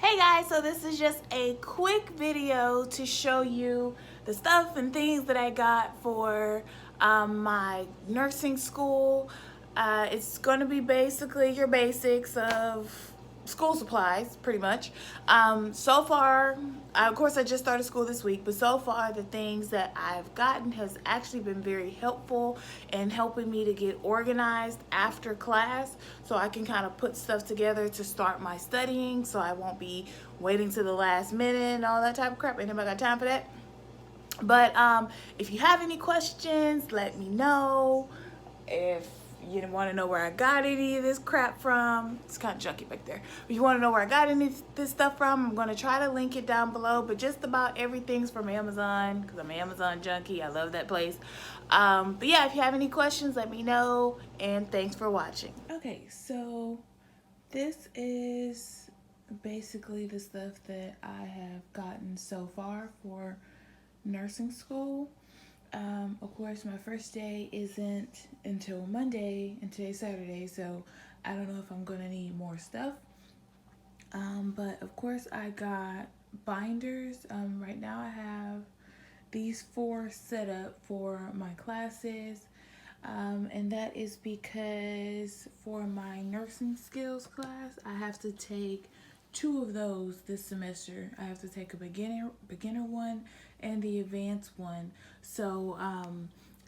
Hey guys, so this is just a quick video to show you the stuff and things that I got for my nursing school. It's going to be basically your basics of school supplies, pretty much. So far, of course I just started school this week, but so far the things that I've gotten has actually been very helpful in helping me to get organized after class, so I can kind of put stuff together to start my studying, so I won't be waiting to the last minute and all that type of crap. Ain't nobody got time for that. But if you have any questions, let me know. If you want to know where I got any of this crap from, it's kind of junky back there. If you want to know where I got any of this stuff from, I'm going to try to link it down below. But just about everything's from Amazon, because I'm an Amazon junkie. I love that place. But yeah, if you have any questions, let me know. And thanks for watching. Okay, so this is basically the stuff that I have gotten so far for nursing school. Of course, my first day isn't until Monday, and today's Saturday, so I don't know if I'm gonna need more stuff. But of course, I got binders. Right now, I have these 4 set up for my classes, and that is because for my nursing skills class, I have to take 2 of those this semester. I have to take a beginner one and the advanced one. So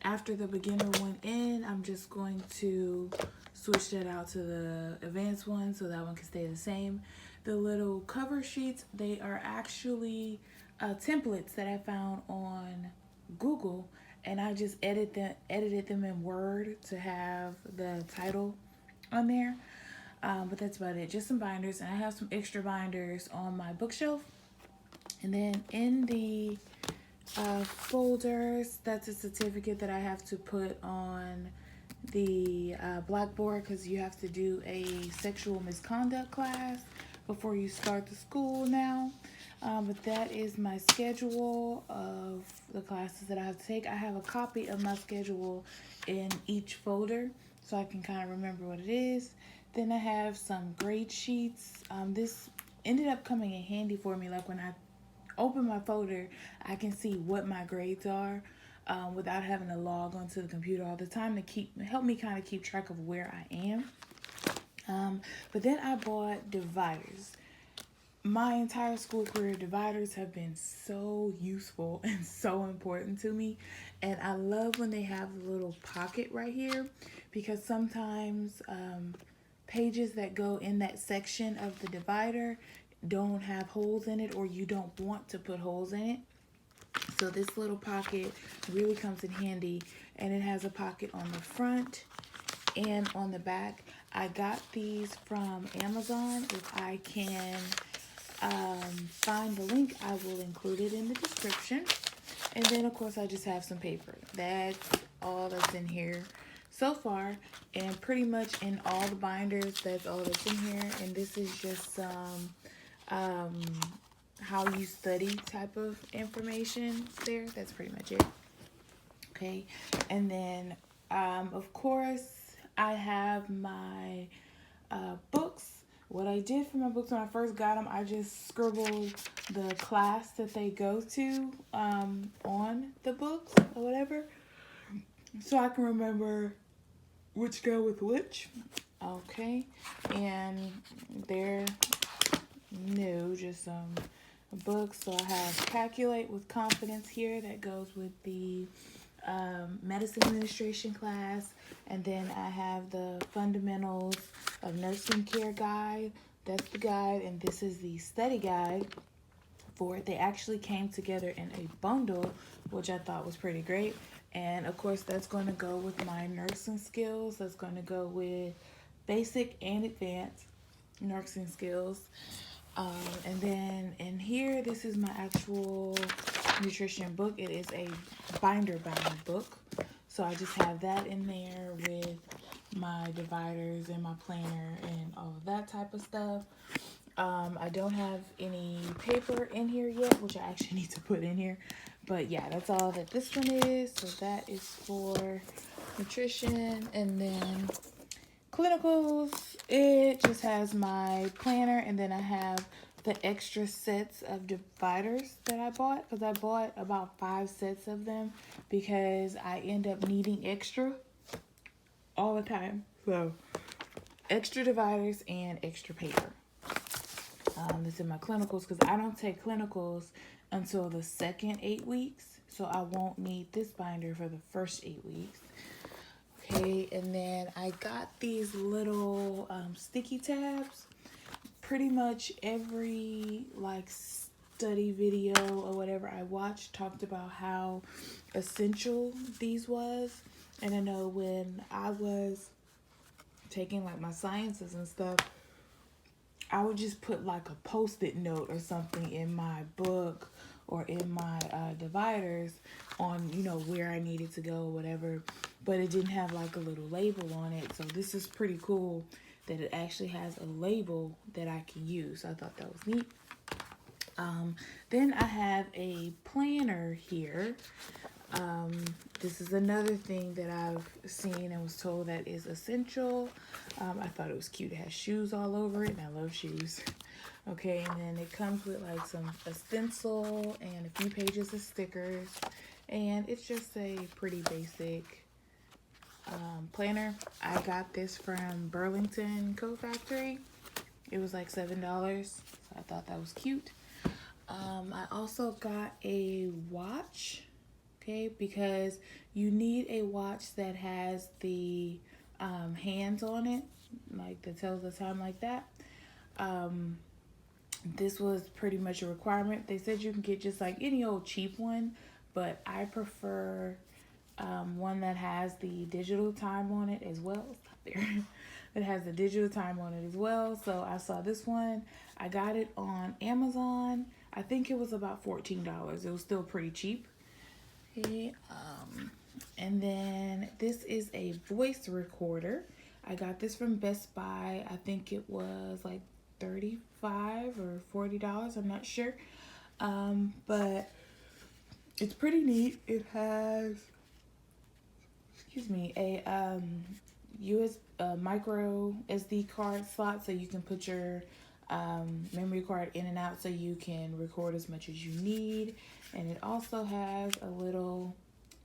after the beginner one I'm just going to switch that out to the advanced one so that one can stay the same. The little cover sheets, they are actually templates that I found on Google, and I just edited them in Word to have the title on there. But that's about it. Just some binders, and I have some extra binders on my bookshelf. And then in the folders, that's a certificate that I have to put on the blackboard, because you have to do a sexual misconduct class before you start the school now. But that is my schedule of the classes that I have to take. I have a copy of my schedule in each folder so I can kind of remember what it is. Then I have some grade sheets. This ended up coming in handy for me. Like when I open my folder, I can see what my grades are without having to log onto the computer all the time to help me kind of keep track of where I am. But then I bought dividers. My entire school career, dividers have been so useful and so important to me. And I love when they have a little pocket right here, because sometimes pages that go in that section of the divider don't have holes in it, or you don't want to put holes in it. So this little pocket really comes in handy, and it has a pocket on the front and on the back. I got these from Amazon. If I can find the link, I will include it in the description. And then of course I just have some paper. That's all that's in here so far, and pretty much in all the binders, that's all that's in here. And this is just some how you study type of information there. That's pretty much it. Okay, and then of course I have my books. What I did for my books when I first got them, I just scribbled the class that they go to on the books or whatever, so I can remember which go with which. Okay, and they're new, just some books. So I have Calculate with Confidence here, that goes with the medicine administration class. And then I have the Fundamentals of Nursing Care guide. That's the guide, and this is the study guide for it. They actually came together in a bundle, which I thought was pretty great. And of course that's going to go with my nursing skills. That's going to go with basic and advanced nursing skills. And then in here, this is my actual nutrition book. It is a binder bound book, so I just have that in there with my dividers and my planner and all of that type of stuff. I don't have any paper in here yet, which I actually need to put in here. But yeah, that's all that this one is. So that is for nutrition. And then clinicals, it just has my planner, and then I have the extra sets of dividers that I bought, because I bought about 5 sets of them because I end up needing extra all the time. So extra dividers and extra paper. This is my clinicals, because I don't take clinicals until the second 8 weeks, so I won't need this binder for the first 8 weeks. Okay, and then I got these little sticky tabs. Pretty much every like study video or whatever I watched talked about how essential these was. And I know when I was taking like my sciences and stuff, I would just put like a post-it note or something in my book or in my dividers on, you know, where I needed to go or whatever, but it didn't have like a little label on it. So this is pretty cool that it actually has a label that I can use. I thought that was neat. Then I have a planner here. This is another thing that I've seen and was told that is essential. I thought it was cute. It has shoes all over it, and I love shoes. Okay, and then it comes with like a stencil and a few pages of stickers, and it's just a pretty basic planner. I got this from Burlington Coat Factory. It was like $7, so I thought that was cute. I also got a watch, okay, because you need a watch that has the hands on it, like that tells the time like that. This was pretty much a requirement. They said you can get just like any old cheap one, but I prefer one that has the digital time on it as well. Stop there. It has the digital time on it as well. So I saw this one. I got it on Amazon. I think it was about $14. It was still pretty cheap. Okay. And then this is a voice recorder. I got this from Best Buy. I think it was like $35 or $40. I'm not sure. But it's pretty neat. It has, a micro SD card slot, so you can put your memory card in and out so you can record as much as you need. And it also has a little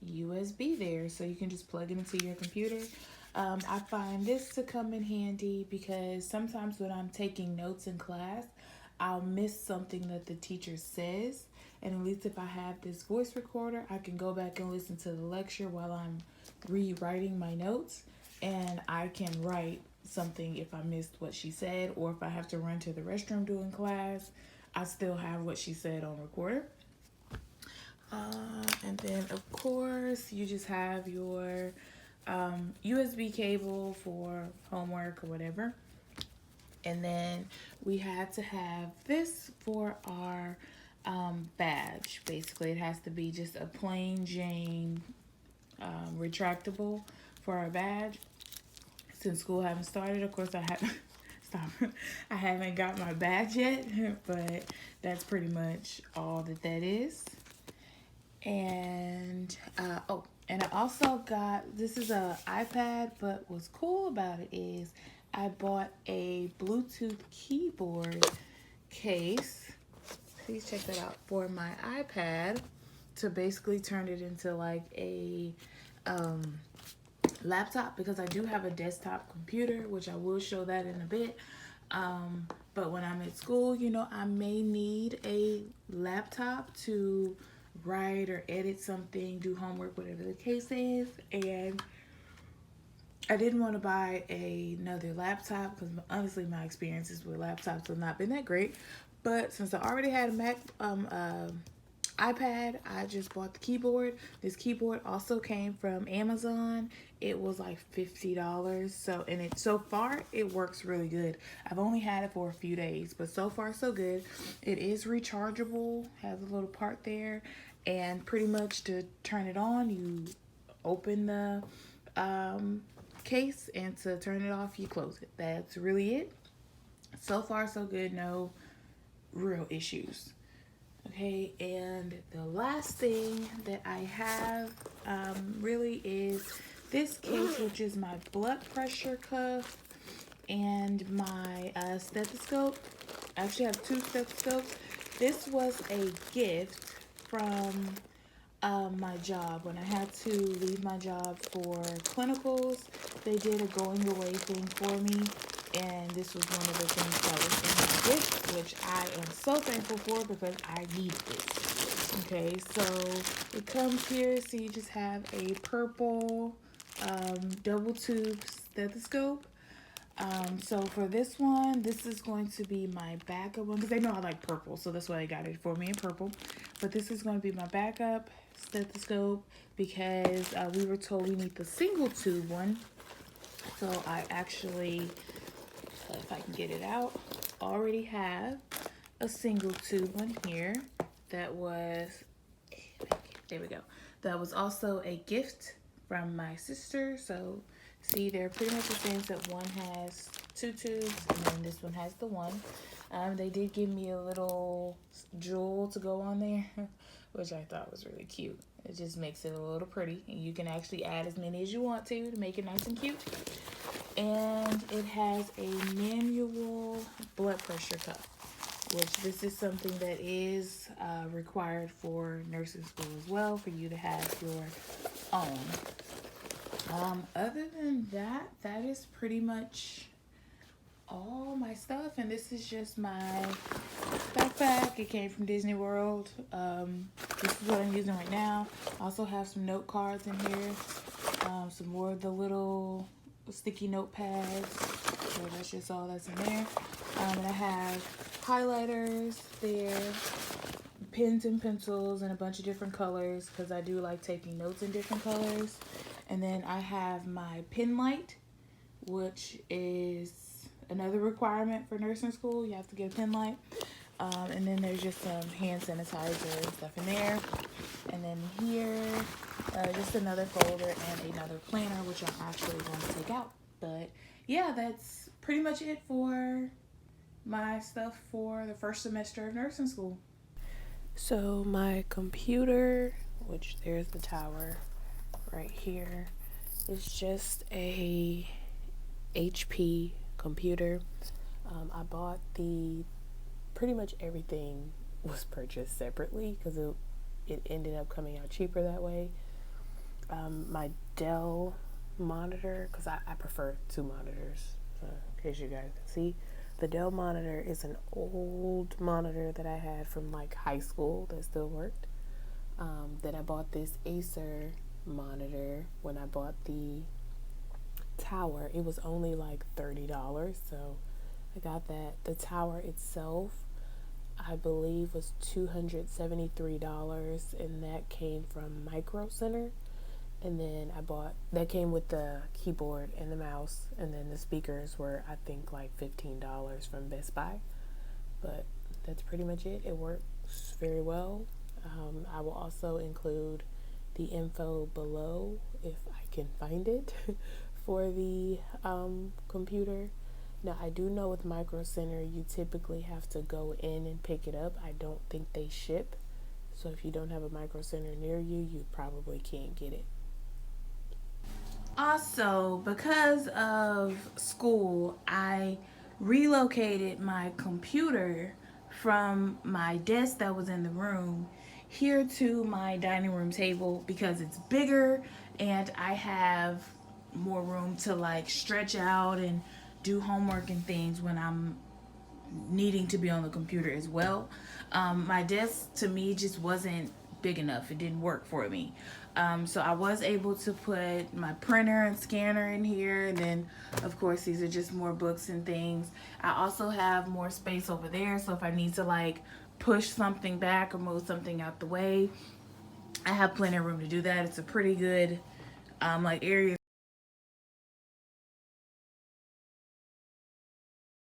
USB there, so you can just plug it into your computer. I find this to come in handy because sometimes when I'm taking notes in class, I'll miss something that the teacher says. And at least if I have this voice recorder, I can go back and listen to the lecture while I'm rewriting my notes. And I can write something if I missed what she said, or if I have to run to the restroom during class, I still have what she said on recorder. And then, of course, you just have your USB cable for homework or whatever. And then we had to have this for our badge. Basically, it has to be just a plain Jane retractable for our badge. Since school haven't started, of course, I haven't got my badge yet, but that's pretty much all that is. And and I also got, this is a iPad, but what's cool about it is I bought a Bluetooth keyboard case. Please check that out, for my iPad, to basically turn it into like a laptop, because I do have a desktop computer, which I will show that in a bit. But when I'm at school, you know, I may need a laptop to write or edit something, do homework, whatever the case is. And I didn't want to buy another laptop because honestly my experiences with laptops have not been that great. But since I already had a Mac iPad, I just bought the keyboard. This keyboard also came from Amazon. It was like $50. So far it works really good. I've only had it for a few days, but so far so good. It is rechargeable, has a little part there, and pretty much to turn it on, you open the case, and to turn it off, you close it. That's really it. So far so good, no real issues. Okay, and the last thing that I have really is this case, which is my blood pressure cuff and my stethoscope. I actually have two stethoscopes. This was a gift from my job. When I had to leave my job for clinicals, they did a going away thing for me, and this was one of the things that was in my gift, which I am so thankful for because I need this. Okay, so it comes here, so you just have a purple double tube stethoscope. So for this one, this is going to be my backup one because they know I like purple, so that's why they got it for me in purple. But this is going to be my backup stethoscope because we were told we need the single tube one. So I actually, if I can get it out, already have a single tube one here that was, there we go. That was also a gift from my sister. So see, they're pretty much the same, except one has two tubes and then this one has the one. They did give me a little jewel to go on there, which I thought was really cute. It just makes it a little pretty, and you can actually add as many as you want to make it nice and cute. And it has a manual blood pressure cuff, which this is something that is required for nursing school as well, for you to have your own. Other than that, that is pretty much all my stuff, and this is just my backpack. It came from Disney World. This is what I'm using right now. I also have some note cards in here, some more of the little sticky notepads. So that's just all that's in there. And I have highlighters there, pens and pencils in a bunch of different colors because I do like taking notes in different colors. And then I have my pen light, which is another requirement for nursing school. You have to get a pen light. And then there's just some hand sanitizer and stuff in there. And then here, just another folder and another planner, which I'm actually going to take out. But yeah, that's pretty much it for my stuff for the first semester of nursing school. So my computer, which there's the tower right here, is just a HP computer. I bought pretty much everything was purchased separately because it ended up coming out cheaper that way. My Dell monitor, because I prefer two monitors, in case you guys can see. The Dell monitor is an old monitor that I had from like high school that still worked. Then I bought this Acer monitor. When I bought the tower, it was only like $30, so I got that. The tower itself, I believe, was $273, and that came from Micro Center. And then that came with the keyboard and the mouse, and then the speakers were, I think, like $15 from Best Buy. But that's pretty much it. It works very well. I will also include the info below if I can find it for the computer. Now, I do know with Micro Center, you typically have to go in and pick it up. I don't think they ship. So if you don't have a Micro Center near you, you probably can't get it. Also, because of school, I relocated my computer from my desk that was in the room here to my dining room table because it's bigger and I have more room to like stretch out and do homework and things when I'm needing to be on the computer as well. My desk to me just wasn't big enough. It didn't work for me. So I was able to put my printer and scanner in here, and then of course these are just more books and things. I also have more space over there, so if I need to like push something back or move something out the way, I have plenty of room to do that. It's a pretty good like area